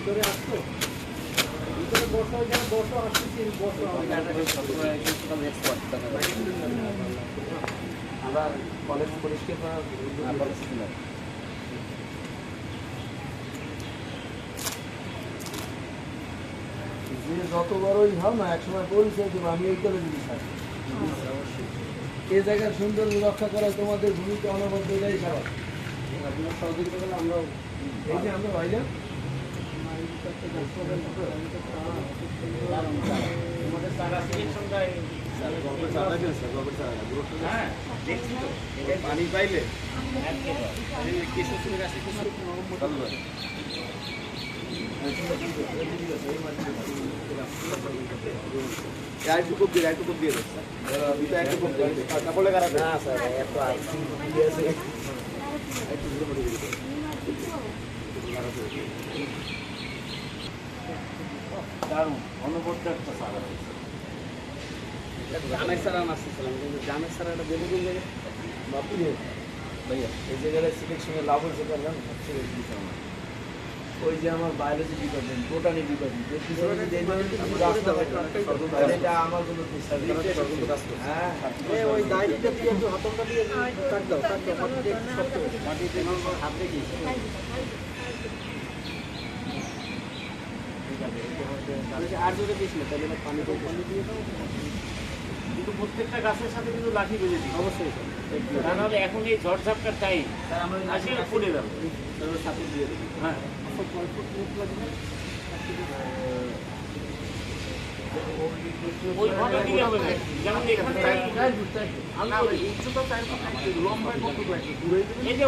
ভিতরে আসতো ভিতরে বসো ওইখানে বসো আসতেছি বসো আমরা কলেজ পরিষ্কার করা যে যত বড়ই হও না একসময় পরিচয় দেবো আমি এই কলেজে দিই এই জায়গার সৌন্দর্য রক্ষা করা তোমাদের ভূমিকা অনবদ্য এটাই খারাপ আপনার সহযোগিতা করলে আমরাও এই যে আমরা ভাইজান পানি পাইলে জামের সারা আসতেছিলাম কিন্তু জামের সারাটা দেবো কোন জায়গায় বাপু ভাইয়া এই জায়গায় সিলেকশনে লাভ হয়েছে পারলাম ওই যে আমার বায়োলজি ডিপার্টমেন্ট বোটানি ডিপার্টমেন্ট এটা আমার কোনো হ্যাঁ ওই ডায়েরিটা দিয়ে একটু হাতটা দিয়ে কাট দাও মাটিতে হাত রেখে আর যদি দিস না তাহলে পানি দিয়ে দাও কিন্তু প্রত্যেকটা গাছের সাথে কিন্তু লাঠি বেঁধে দিই অবশ্যই তা নাহলে এখন এই ঝড়ঝাপটার টাইম আসলে ফুলে যাবে সাথে দিয়ে দেবো হ্যাঁ ওই ঘরটা দিলে হবে না যেমন এখানে লম্বায় কত এই যে